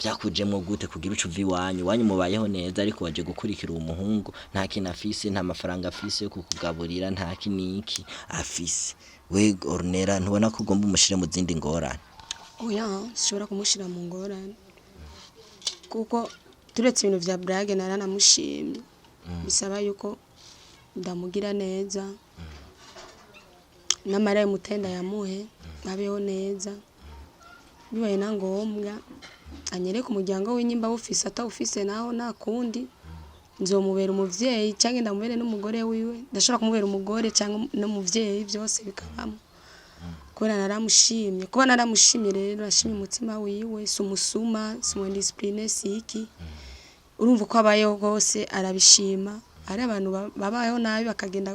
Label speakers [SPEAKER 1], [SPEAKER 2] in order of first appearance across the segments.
[SPEAKER 1] vyakujemwo gute kugira uco uva iwanyu mubayeho neza ariko waje gukurikira uwo muhungu nta kintu afise nta mafaranga afise yo kukugaburira nta kiniki afise we Ornera ntubona ko ugomba umushire mu zindi ngorane
[SPEAKER 2] oya sishobora kumushira mu ngorane kuko turetse ibintu vya brage naranamushimye bisaba yuko ndamugira neza namara mutenda yamuhe abeho neza bibaye na ngombwa anyereka umuryango w'inyimba ufise atawufise naho nakundi nzomubera umuvyeyi canke ndamubere n'umugore wiwe ndashobora kumubera umugore canke n'umuvyeyi byose bikabamo kubera naramushimye kuba naramushimye rero nashimye umutima wiwe sumusuma sumu discipline siki urumva ko abayeho gose arabishima ari abantu babayeho nabi bakagenda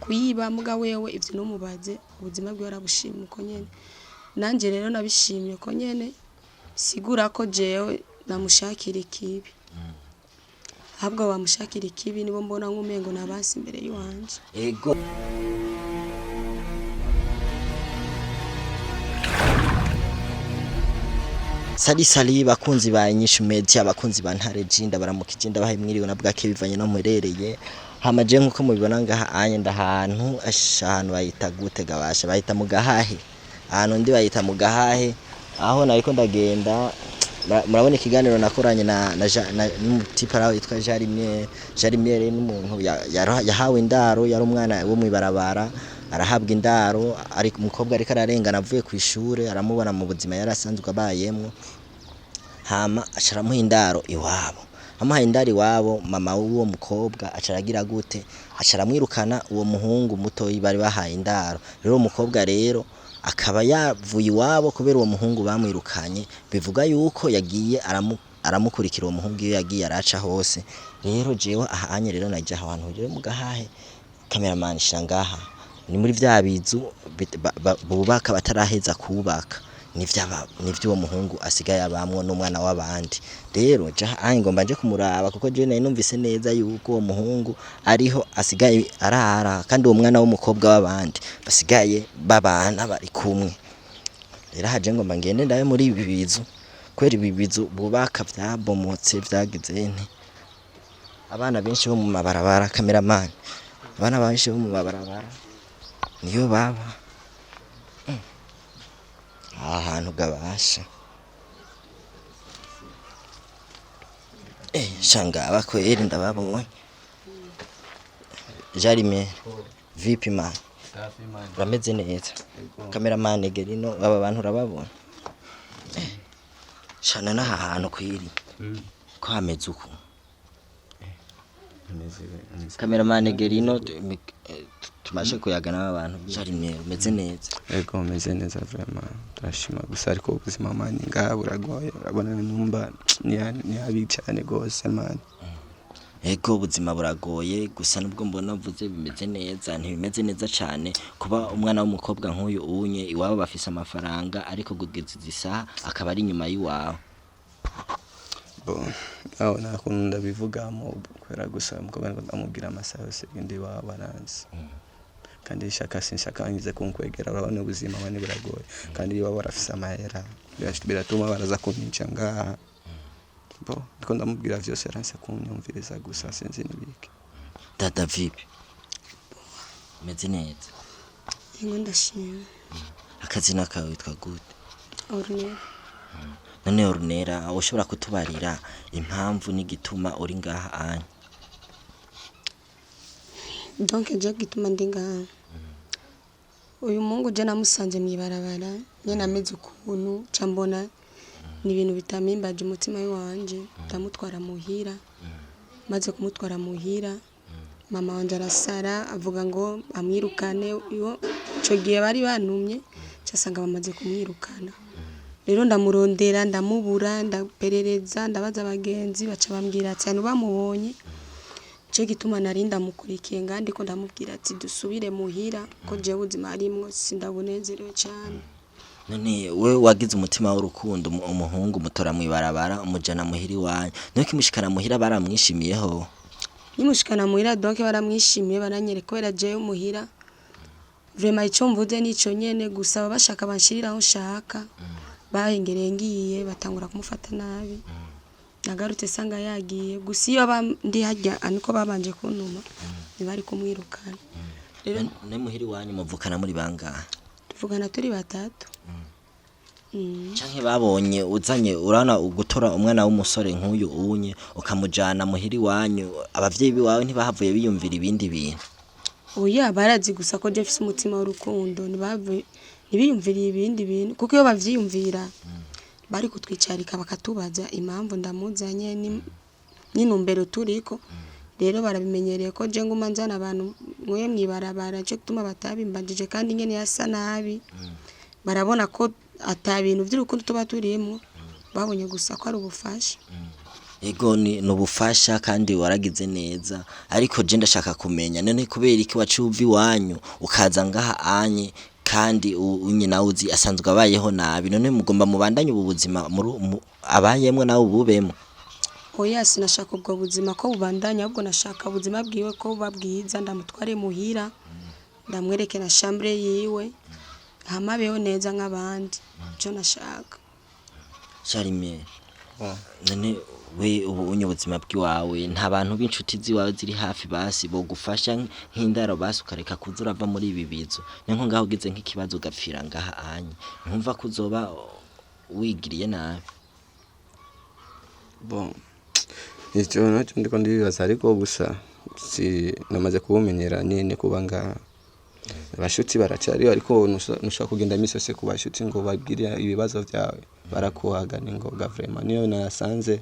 [SPEAKER 2] kuyiba muga wewe ivyo numubaze ubuzima bwe arabushima uko nyene nanje rero nabishimye ko nyene sigura ko jewe namushakira ikibi ahubwo bamushakira ikibi nibo mbona nk'umengo nabasi imbere y'uwanje
[SPEAKER 1] ego Sali bakunzi ba inyishu media bakunzi ba ntare jinda baramukije ndabahaye mwiriwe na bwake bivanye no murereye hamaje nkuko mubibona ngaha anye ndahantu ashanu bayita gute gabasha bayita mu gahahe ahantu ndi bayita mu gahahe aho nariko ndagenda murabona ikiganiro nakoranye na n'umutipa raho yitwa Jarimiere n'umuntu yahawe indaro yari umwana wo mwibarabara arahabwa indaro ariko umukobwa ariko ararengana avuye ku ishure aramubona mu buzima yarasanzwe abayemwo hama asharamuha indaro iwabo amuhaye indaro iwabo mama w'uwo mukobwa acaragira gute acaramwirukana uwo muhungu muto bari bahaye indaro rero umukobwa rero akaba yavuye iwabo kubera uwo muhungu bamwirukanye bivuga yuko yagiye aramukurikira uwo muhungu iyo yagiye araca hose rero jewe ahanye rero najya ahantu rero mu gahahe cameraman shangaha ni muri vya bizu bubaka bataraheza kubaka nivyo uwo muhungu asigaye abamwo n'umwana w'abandi rero ahanye ngomba nje kumuraba kuko je nari numvise neza yuko uwo muhungu ariho asigaye arara kandi uwo mwana w'umukobwa w'abandi basigaye babana bari kumwe rero haje ngomba ngende ndabe muri ibi bizu kwera ibi bizu bubaka vyabomotse vyagize nte abana benshi bo mu mabarabara cameraman abana benshi bo mu mabarabara niyo baba ahantu gabasha shanga abakweri ndababonye Jarime vipi man rameze neza cameraman gerino aba bantu urababona shana na hantu kwiri ko hameze uko cameraman gerino tumashe kuyagana abantu Jarime umeze neza
[SPEAKER 3] ego umeze neza vraiment turashima gusa ariko ubuzima mani ngaha buragoye urabona numba ni habi cyane gose mani
[SPEAKER 1] ego ubuzima buragoye gusa nubwo mbona vuze bimeze neza ntibimeze neza cyane kuba umwana w'umukobwa nk'uyu unye iwabo bafise amafaranga ariko kugeza isaha akaba ari nyuma y'iwawe
[SPEAKER 3] aho nakunda bivugamo kwera gusa umukobwa ndamubwira amasaha yose ndi baranze kandi sinshaka ngize kunkwegera urabona ubuzima bane buragoye kandi iyo barafise amahera biratuma baraza kunyica ngaha ndiko ndamubwira vyose aranse kunyumviriza gusa sinzi nibiki
[SPEAKER 1] dada vipi meze neza
[SPEAKER 2] ngo ndashima
[SPEAKER 1] akazina kawe witwa gute
[SPEAKER 2] Ornera
[SPEAKER 1] none Ornera ushobora kutubarira impamvu n'igituma uri ngaha anye
[SPEAKER 2] donc je gituma ndi ngaha uyu mungu je namusanze mwibarabara nyene ameze ukuntu cambona ni ibintu bitamimbaje umutima wanje ndamutwara muhira maze kumutwara muhira mama wanje arasara avuga ngo amwirukane iyo cyo gihe bari bantumye cyasanga bamaze kumwirukana rero ndamurondera ndamubura ndaperereza ndabaza abagenzi baca bambwira ati hano bamubonye cyo gituma narinda mukurikiye ngandi ko ndamubwira ati dusubire muhira ko je ubuzima arimwo sindabonezerewe cyane
[SPEAKER 1] none we wagize umutima w'urukundo umuhungu mutora mwibarabara umujana muhiri wanyu nuko imushikana muhira baramwishimiyeho
[SPEAKER 2] nimushikana muhira donc baramwishimiye baranyereka ko yaraje muhira vraiment icyo mvuze nico nyene gusa bashaka banshiriraho shaka bahengereye ngiye batangura kumufata nabi nagarutse sanga yagiye gusa iyo ndi hajya aniko babanje kuntuma ntibari kumwirukana
[SPEAKER 1] rero ne muhiri wanyu muvukana muri bangahe
[SPEAKER 2] tuvugana turi batatu
[SPEAKER 1] canke babonye uzanye urana ugutora umwana w'umusore nk'uyu unye ukamujana muhiri wanyu abavyeyi biwawe ntibahavuye biyumvira ibindi bintu
[SPEAKER 2] oya barazi gusa ko je mfise umutima w'urukundo ntibiyumviriye ibindi bintu kuko iyo bavyiyumvira bari kutwicarika bakatubaza impamvu ndamuzanye n'intumbero turiko rero barabimenyereye ko je nguma nzana abantu mwe mwibarabara cyo gutuma batabimbajije kandi ngene yasa nabi barabona ko atabintu by'urukundo tuba turimo babonye gusa ko ari ubufasha
[SPEAKER 1] ego ni ubufasha kandi waragize neza ariko je ndashaka kumenya none kubera iki wacuva iwanyu ukaza ngaha anye kandi unye nawe uzi asanzwe abayeho nabi none mugomba mubandanye ubu buzima abayemwe nawe ububemo
[SPEAKER 2] oya sinashaka ubwo buzima ko bubandanya ahubwo nashaka ubuzima bwiwe ko babwiza ndamutware muhira ndamwereke na chambre yiwe hamabeho neza nk'abandi cyo nashaka
[SPEAKER 1] Charime none we ubu unye ubuzima bw'iwawe nta bantu b'inshuti ziwawe ziri hafi basi bogufasha nk'indaro basi ukareka kuza urava muri ibi bizo nenko ngaho ugize nk'ikibazo gapfira ngaha anye ntumva kuzoba wigiriye nabi
[SPEAKER 3] bon icyo nacyo ndiko ndibaza ariko gusa si namaze kubumenyera nyene kuba ngaha abashuti baracari ariko nushaka kugenda misose ku bashuti ngo babwire ibibazo byawe barakuhaga ningoga vraiment niyo nasanze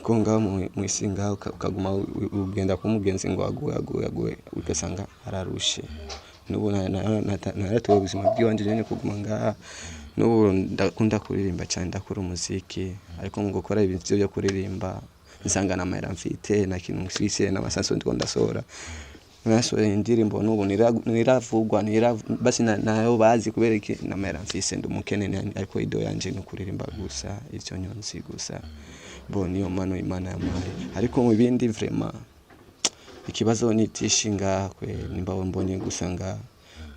[SPEAKER 3] ko ngaho mu isinga ukaguma ugenda kumugenzi ngo aguye ugasanga ararushe nubu naratoye ubuzima bw'iwanje nyene kuguma ngaha nubu ndakunda kuririmba cyane ndakora umuziki ariko ngo gukora ibintu byo kuririmba nsanga na mahera mfite na kintu mfise n'amasanso ndiko ndasora naso indirimbo nubu niravugwa basi nayo bazi kubera iki na mahera mfise ndumukene ariko ido yanje no kuririmba gusa icyo nyonsi gusa bo niyo mano imana yamaye ariko mu bindi vraiment ikibazo nitishinga kwe nimba mbonye gusanga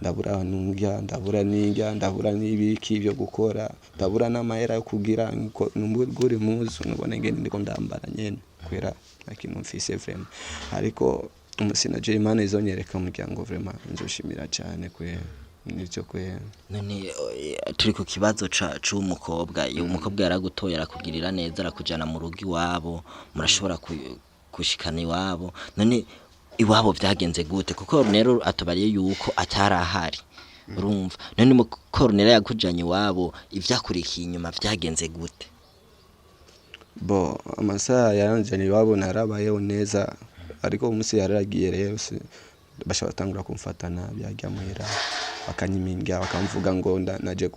[SPEAKER 3] ndabura nungya ndabura n'ibiki byo gukora ndabura n'amahera yo kugira nguri muzu nubone ngene ndiko ndambara nyene kwera ikintu mfise vraiment ariko umusina je imana izonyereka umuryango vraiment nzoshimira cyane kwe nicyo kwe
[SPEAKER 1] none turi ku kibazo c'umukobwa iyo umukobwa yaragutoye arakugirira neza arakujana mu rugo iwabo murashobora kushikana iwabo none iwabo byagenze gute kuko rero atubariye yuko atarahari urumva none mu koronera yakujanye iwabo ivyakurikiye inyuma byagenze gute
[SPEAKER 3] bo amasaha yaranjanye iwabo narabayeho neza ariko umunsi yaragiye rero bashaka batangura kumfatana byajya muhira bakanyiminga bakamvuga ngo naje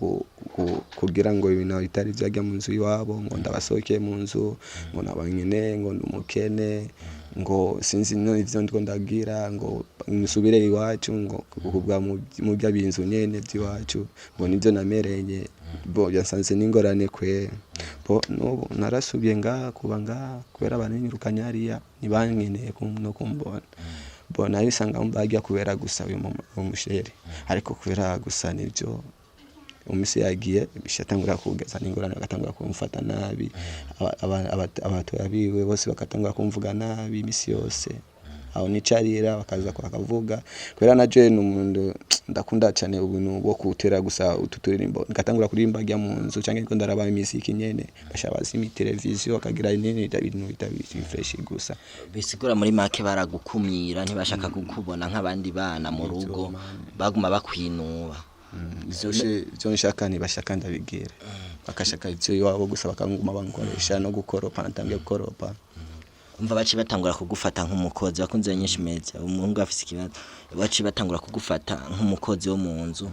[SPEAKER 3] kugira ngo ibintu bitari byajya mu nzu iwabo ngo ndabasoke mu nzu ngo nabanyene ngo ndumukene ngo sinzi no ivyo ndiko ndagira ngo musubire iwacu ngo kubwa mu by'abinzu nyene by'iwacu ngo nivyo namereye bo byansanze n'ingorane kwe bo no narasubiye kuba kubera baninyirukanye hariya nibankeneye no kumbona bo nabisanga mbajya kubera gusa uyu mushere ariko kubera gusa nivyo umisi yagiye bishatangura kugeza n'ingorane bagatangura kumufata nabi abatoya biwe bose bakatangura kumvuga nabi imisi yose aho nicarira bakaza kwakavuga kubera naje n'umuntu ndakunda cyane ubuntu bwo kutera gusa ututuririmbo ngatangura kuririmba ajya mu nzu cyangwa ngo ndaraba imiziki nyene bashabaza imi televiziyo akagira nene ibintu bitabisi fresh gusa
[SPEAKER 1] bisigura muri make baragukumira ntibashaka kukubona nk'abandi bana mu rugo baguma bakwinuba
[SPEAKER 3] byo nshaka ntibashaka ndabigera bakashaka ivyo iwabo gusa bakanguma bankoresha no gukoropa natangiye gukoropa
[SPEAKER 1] umva baci batangura kugufata nk'umukozi bakunze nyinshi meza umuhungu afise ikibazo baci batangura kugufata nk'umukozi wo mu nzu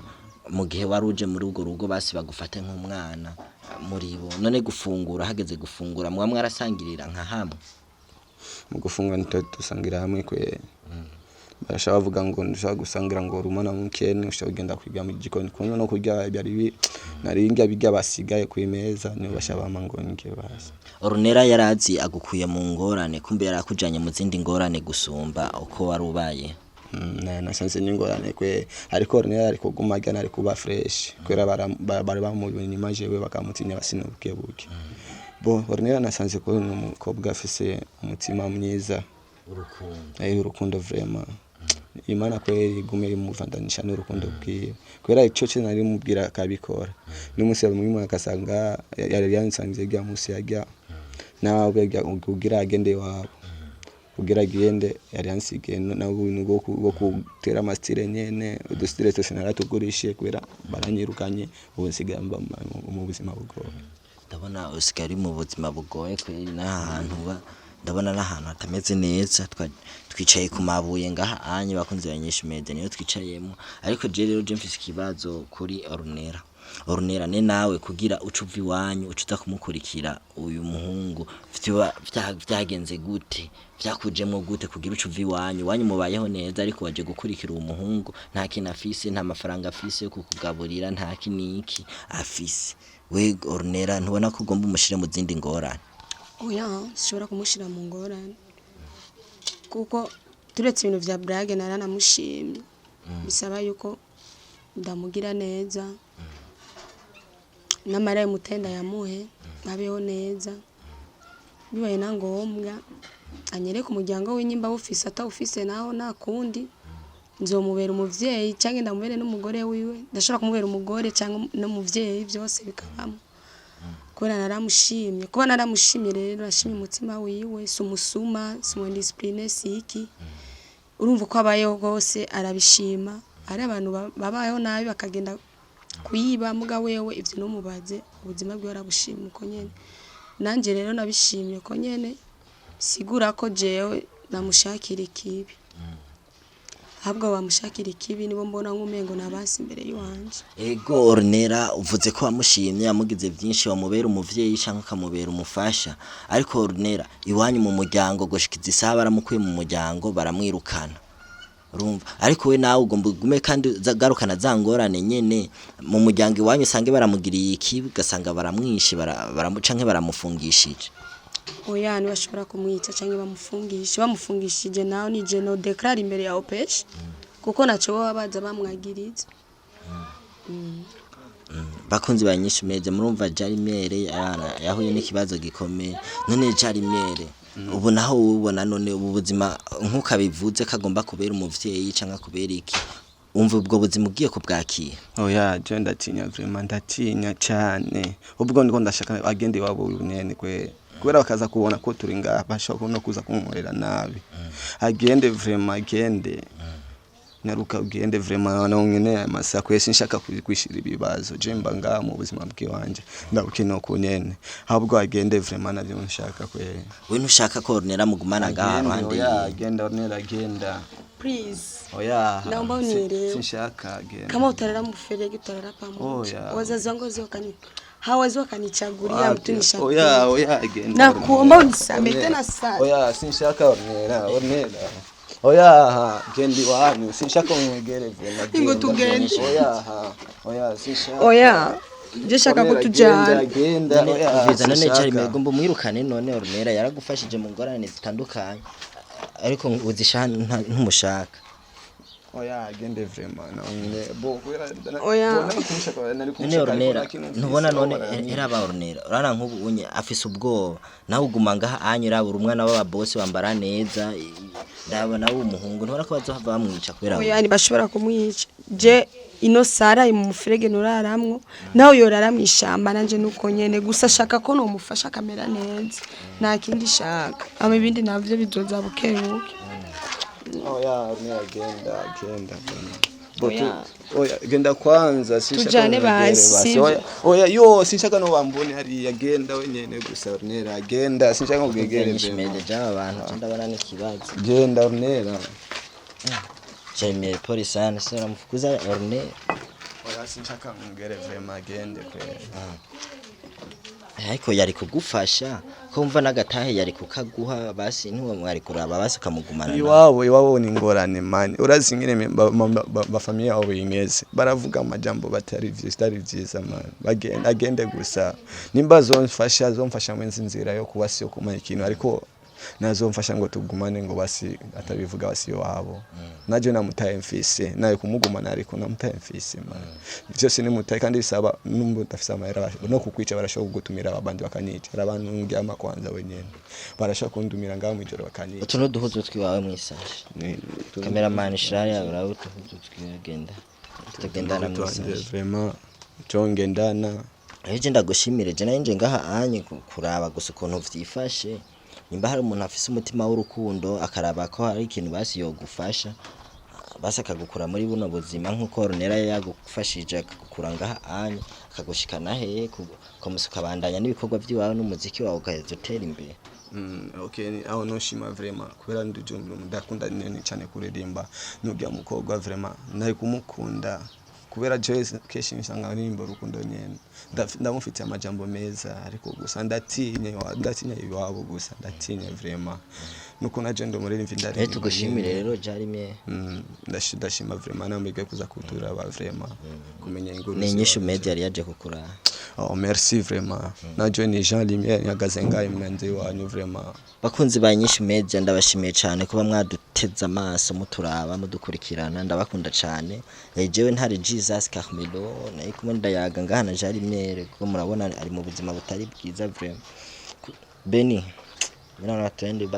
[SPEAKER 1] mu gihe waruje muri ugo rugo basi bagufate nk'umwana muri bo none gufungura hageze gufungura mwa mwarasangirira nka hamwe
[SPEAKER 3] mu gufungura dusangira hamwe kwe barashaka bavuga ngo ndashaka gusangira ngo rumana mukene ushaka kugenda kwiga mu gikoni kuno no kurya byari naringa bijya basigaye ku imeza niyo bashaba ngo nge basi
[SPEAKER 1] Orunera yarazi agukuye mu ngorane kumbe yarakujanye mu zindi ngorane gusumba uko warubaye
[SPEAKER 3] nasanze n'ingorane kwe ariko Ornella ariko gumagana ariko ba fresh kwera bari bamubonye imaje we bakamutinya basinubuke buke bo Ornella nasanze ko n'umukobwa afise umutima mwiza urukundo vraiment Imana kweri gume muvandanisha n'urukundo bwiwe kwera ico cyo nari mubwira akabikora n'umunsi bamwe akasanga yari yansanze gya musi yajya nawe kugira agende wabo kugira agende yari yansige nawe ngo gutera amastire nyene udustire twose naratugurishe kwera baranyirukanye ubunsiga mu buzima bugoye
[SPEAKER 1] ndabona usigari mu buzima bugoye kweri n'ahantu ndabona n'ahantu hatameze neza twicaye ku mabuye ngaha anye bakunze banyesha mede niyo twicayemo ariko je rero je mfise ikibazo kuri Ornella ne nawe kugira ucuva iwanyu ucuza kumukurikira uyu muhungu vyagenze gute vyakujemo gute kugira ucuva iwanyu mubayeho neza ariko waje gukurikira uwo muhungu nta kintu afise nta mafaranga afise yo kukugaburira nta kiniki afise we Ornella ntubona ko ugomba umushire mu zindi ngorane
[SPEAKER 2] oya sishobora kumushira mu ngorane kuko turetse ibintu vya brage naranamushimye bisaba yuko ndamugira neza namara mutenda yamuhe abeho neza bibaye nangombwa anyereka umuryango w'inyimba ufise atawufise naho nakundi nzomubera umuvyeyi canke ndamubere n'umugore wiwe ndashobora kumubera umugore canke n'umuvyeyi byose bikabamo kubera naramushimye kuba naramushimye rero nashimye umutima wiwe sumusuma simwe discipline siki urumva ko abayeho gose arabishima ari abantu babayeho nabi bakagenda kuyiba muga wewe ivyo numubaze ubuzima bwe arabushima uko nyene nanje rero nabishimye ko nyene sigura ko jewe namushakira ikibi ahubwo bamushakira ikibi nibo mbona nk'umengo nabasi imbere y'uwanje
[SPEAKER 1] ego Ornella uvuze ko wamushimye yamugize byinshi wamubera umuvyeyi canke kamubera umufasha ariko Ornella iwanyu mu muryango gushikiza isaha baramukuye mu muryango baramwirukana urumva ariko we nawe ugomba gume kandi zagarukana zangorane nyene mu muryango iwanyu sange baramugiriye ikibi gasanga baramwishe baramucanke baramufungishije
[SPEAKER 2] oya ni bashobora kumwica canke bamufungishije naho ni je no declare imbere ya opesh kuko naco babaza bamwagiriza
[SPEAKER 1] bakunzi banyisha meze murumva Jarimere yahuye n'ikibazo gikomeye none Jarimere ubu naho ubona none ubu buzima nkukabivuze kagomba kubera umuvyeyi canka kubera iki umva ubwo buzima ugiye kubwakira
[SPEAKER 3] oya je ndatinya vraiment ndatinya cyane ubwo ndiko ndashaka agende wabo unene kubera bakaza kubona ko turi ngaha bashobora no kuza kumurera nabi agende vraiment agende naruka ugende vraiment naongene amasa kwese nshaka kwishira ibibazo je mba ngaha mu buzima bw'iwanje ndabukino kunyene ahubwo agende vraiment navyo nshaka kwe
[SPEAKER 1] we ntushaka ko Ornella mugumana ngaha ruhande
[SPEAKER 3] oya agenda Ornella agenda
[SPEAKER 2] please
[SPEAKER 3] oya
[SPEAKER 2] naomba unielewe
[SPEAKER 3] sinshaka agenda
[SPEAKER 2] kama utarara mferege utarara pamoja wazazi wangu hawezi wakanichagulia mtu nishaka
[SPEAKER 3] oya agenda
[SPEAKER 2] na kuomba unisamehe tena sana
[SPEAKER 3] oya sinshaka Ornella oya gendi wanyu sinshaka umwegere vema
[SPEAKER 2] ingo tugende
[SPEAKER 3] oya sinshaka
[SPEAKER 2] oya je shaka ko tujana
[SPEAKER 3] agenda oya
[SPEAKER 1] viza none Jarimere gomba mwirukane none Ornella yaragufashije mu ngorane zitandukanye ariko uzishana ntumushaka
[SPEAKER 3] oya agende vrema naone bo kwera
[SPEAKER 2] oya
[SPEAKER 1] Ornella ntubona none era ba Ornella urana nk'ubu unye afise ubwoba nawe uguma ngaha anyura buri umwana w'aba boss wambara neza ndabona umuhungu ntubona ko bazohava bamwica kwera
[SPEAKER 2] oya ni bashobora kumwica je ino Sara imufurege nuraramwo nawe yorara mwishamba nanje nuko nyene gusa shaka ko no mufasha kamera neza nta kindi shaka ama ibindi navyo bizoza bukebuke
[SPEAKER 3] oya agenda oya genda kwanza
[SPEAKER 2] tujane basi
[SPEAKER 3] oya yo sinshaka no bambone hari agenda wenyene gusa Ornella agenda sinshaka kugegere
[SPEAKER 1] bemeze jaba abantu ndabana n'ikibazo
[SPEAKER 3] genda Ornella
[SPEAKER 1] Jarimere polisane sera mfukuza Ornella
[SPEAKER 3] oya sinshaka ngere vrema agende kwe
[SPEAKER 1] ariko yari kugufasha ko umva nagatahe yari kukaguha basi ntuwe mwari kuraba basi kamugumana
[SPEAKER 3] iwabo ni ngorane mani urazi ngene ba family yabo imeze baravuga amajambo batari vyiza mani agende gusa nimba zomfasha mwenzi nzira yo kuwasi yo kumenya ikintu ariko nazomfasha ngo tugumane ngo basi atabivuga basi wabo naje namutaye mfise naye kumugumana ariko namutaye mfise man byose ni mutaye kandi bisaba numbo tafisa amahera no kukwica barashaka kugutumira abandi bakanyica abantu ngyama kwanza wenyene barashaka kundumira ngaho mwijoro bakanyica
[SPEAKER 1] utuno duhuzo twiwawe mwisaje cameraman shirari yawe utuhuzo twigenda tugendana mwisaje
[SPEAKER 3] vraiment jongendana
[SPEAKER 1] eje ndagushimire je nanje ngaha anye kuraba gusa ukuntu vyifashe nimba hari umuntu afise umutima w'urukundo akaraba ko hari ikintu basi yo gufasha basa akagukura muri buno buzima nkuko Ronera yagufashije akagukura ngaha anye akagushikana he komusuka bandanya n'ibikorwa by'iwawe n'umuziki wawe ukaheza utera imbere.
[SPEAKER 3] Okay, aho no shima vraiment kubera ndujumba ndakunda nene cyane kuririmba n'ubya mukobwa vraiment nari kumukunda kubera Joyce keshi nisanga nimba rukundo nyene ndamufite amajambo meza ariko gusa ndatinya iwabo gusa ndatinya vraiment nuko naje ndo muri mvindari
[SPEAKER 1] tugushimire rero Jarime
[SPEAKER 3] ndashima vraiment namwige kuza kutura ba vraiment kumenya inguru
[SPEAKER 1] n'inyishu media yari yaje kukura.
[SPEAKER 3] Oh merci vraiment naje ni Jean Lumière nyagaze ngaye mwanze wanyu vraiment
[SPEAKER 1] bakunzi ba nyishu media ndabashimiye cyane kuba mwaduteza amaso muturaba mudukurikirana ndabakunda cyane jewe ntari Jesus Carmelo nayi kumwe ndayaga ngahana Jarime ko murabona ari mu buzima butari bwiza vraiment Beni mina natende